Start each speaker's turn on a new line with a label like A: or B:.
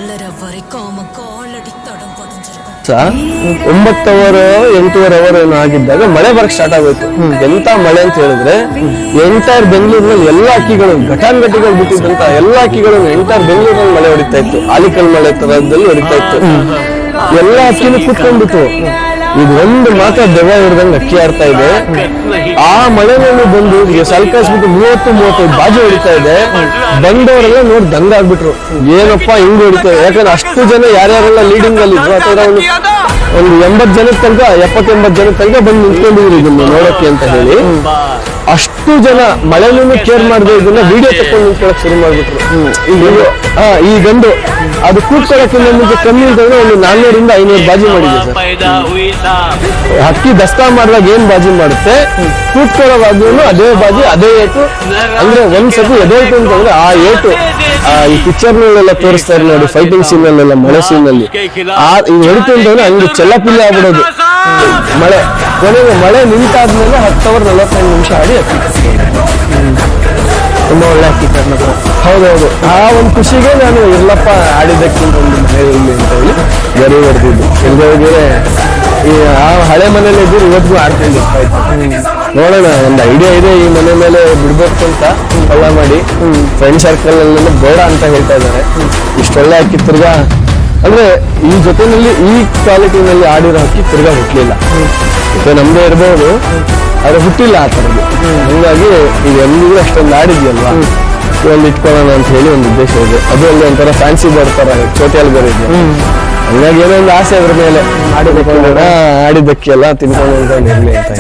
A: 9 hour 8 hour ಏನೋ ಆಗಿದ್ದಾಗ ಮಳೆ ಬರಕ್ ಸ್ಟಾರ್ಟ್ ಆಗೋಯ್ತು. ಎಂತ ಮಳೆ ಅಂತ ಹೇಳಿದ್ರೆ ಎಂಟೈರ್ ಬೆಂಗಳೂರಿನಲ್ಲಿ ಎಲ್ಲಾ ಅಕ್ಕಿಗಳು ಘಟಾನ್ಘಟಿಗಳು ಬಿಟ್ಟಿದ್ದಂತ ಎಲ್ಲಾ ಅಕ್ಕಿಗಳು ಎಂಟೈರ್ ಬೆಂಗಳೂರಿನಲ್ಲಿ ಮಳೆ ಹೊಡಿತಾ ಇತ್ತು. ಆಲಿಕಲ್ ಮಳೆ ತರದಲ್ಲಿ ಹೊಡಿತಾ ಇತ್ತು. ಎಲ್ಲಾ ಅಕ್ಕಿನೂ ಕುತ್ಕೊಂಡ್ಬಿಟ್ಟು ಈಗ ಒಂದು ಮಾತ್ರ ದೆವ್ವ ಹಿಡ್ದಂಗೆ ಅಕ್ಕಿ ಆಡ್ತಾ ಇದೆ. ಆ ಮಳೆನಲ್ಲಿ ಬಂದು ಈಗ ಸಲ್ಕಾಯಿಸ್ಬಿಟ್ಟು 30-35 ಬಾಜಿ ಹೊಡಿತಾ ಇದೆ. ಬಂದವರೆಲ್ಲ ನೋಡಿ ದಂಗಾಗ್ಬಿಟ್ರು, ಏನಪ್ಪಾ ಹಿಂಗ್ ಹೊಡಿತಾರೆ. ಯಾಕಂದ್ರೆ ಅಷ್ಟು ಜನ ಯಾರ್ಯಾರೆಲ್ಲ ಲೀಡಿಂಗ್ ಅಲ್ಲಿ ಇದ್ರು ಅಥವಾ ಒಂದು 80 ಜನದ ತನಕ 70-80 ಜನದ ತನಕ ಬಂದು ನಿಂತ್ಕೊಂಡಿದ್ರು ಇದನ್ನ ನೋಡಕ್ಕೆ ಅಂತ ಹೇಳಿ. ಅಷ್ಟು ಜನ ಮಳೆನೂ ಕೇರ್ ಮಾಡದೆ ಇದನ್ನ ವಿಡಿಯೋ ತಕೊಂಡು ನಿಂತ್ಕೊಳಕ್ ಶುರು ಮಾಡ್ಬಿಟ್ರು. ಈ ಗಂಡು ಅದು ಕೂತ್ಕೊಳ್ಳೋಕ್ಕಿಂತ ಮುಂಚೆ ಕಮ್ಮಿ ಅಂತಂದ್ರೆ ಒಂದು 400-500 ಬಾಜಿ ಮಾಡಿದೆ ಸರ್. ಹಕ್ಕಿ ದಸ್ತಾ ಮಾಡಿದಾಗ ಏನ್ ಬಾಜಿ ಮಾಡುತ್ತೆ, ಕೂತ್ಕೊಳ್ಳೋವಾಗ್ಲೂ ಅದೇ ಬಾಜಿ ಅದೇ ಏಟು. ಅಂದ್ರೆ ಒಂದ್ಸತಿ ಎದೋಯ್ತು ಅಂತಂದ್ರೆ ಆ ಏಟು ಈ ಪಿಕ್ಚರ್ ನಲ್ಲೆಲ್ಲ ತೋರಿಸ್ತಾರೆ ನೋಡಿ, ಫೈಟಿಂಗ್ ಸೀನ್ ಅಲ್ಲೆಲ್ಲ ಮಳೆ ಸೀನ್ ಅಲ್ಲಿ ಇದು ಹೊಡಿತು ಅಂತಂದ್ರೆ ಹಂಗೆ ಚೆಲ್ಲಪಿಲ್ಲ ಆಗ್ಬಿಡೋದು. ಮಳೆ ಕೊನೆಗೆ ಮಳೆ ನಿಂತಾದ್ಮೇಲೆ 10 ಅವರ್ 45 ನಿಮಿಷ ಆಡಿ ಅಕ್ಕಿ ತುಂಬಾ ಒಳ್ಳೆ ಅಕ್ಕಿ ಕರ್ನಾಟಕ. ಹೌದೌದು, ಆ ಒಂದು ಖುಷಿಗೆ ನಾನು ಇರ್ಲಪ್ಪ ಆಡಿದ್ದಕ್ಕಿಂತ ಒಂದು ಮನೆ ಇರಲಿ ಅಂತ ಹೇಳಿ ಗರಿ ಹೊಡೆದಿದ್ದು. ಇಲ್ಲದೆ ಈ ಆ ಹಳೆ ಮನೇಲಿ ಇದ್ದು ಇವತ್ತಿಗೂ ಆಡ್ಕೊಂಡು ಇರ್ತಾ ಇತ್ತು. ನೋಡೋಣ, ಒಂದು ಐಡಿಯಾ ಇದೆ ಈ ಮನೆ ಮೇಲೆ ಬಿಡ್ಬೇಕು ಅಂತ ಕಳ್ಳ ಮಾಡಿ. ಫ್ರೆಂಡ್ ಸರ್ಕಲ್ ಅಲ್ಲೆಲ್ಲ ಬೇಡ ಅಂತ ಹೇಳ್ತಾ ಇದ್ದಾರೆ. ಇಷ್ಟೊಳ್ಳೆ ಅಕ್ಕಿ ತಿರ್ಗಾ ಅಂದ್ರೆ ಈ ಜೊತೆನಲ್ಲಿ ಈ ಕ್ವಾಲಿಟಿನಲ್ಲಿ ಆಡಿರೋ ಅಕ್ಕಿ ತಿರ್ಗಾ ಹುಟ್ಟಲಿಲ್ಲ. ಮತ್ತೆ ನಮ್ದೇ ಇರ್ಬೋದು, ಆದ್ರೆ ಹುಟ್ಟಿಲ್ಲ ಆ ಥರದ್ದು. ಹಂಗಾಗಿ ಈಗ ಎಲ್ಲಿಗೂ ಅಷ್ಟೊಂದು ಆಡಿದ್ಯಲ್ವಾ, ಒಂದು ಇಟ್ಕೊಳ್ಳೋಣ ಅಂತ ಹೇಳಿ ಒಂದು ಉದ್ದೇಶ ಇದೆ. ಅದು ಅಲ್ಲಿ ಒಂಥರ ಫ್ಯಾನ್ಸಿ ಬರ್ತಾರ ಚೋಟಿಯಲ್ಲಿ ಬರೋದು. ಹಂಗಾಗಿ ಏನೋ ಒಂದು ಆಸೆ ಅದ್ರ ಮೇಲೆ ಆಡಿದ್ದಕ್ಕೆ ಎಲ್ಲ ತಿನ್ಕೊಂಡು ಇರ್ಲಿ ಅಂತ.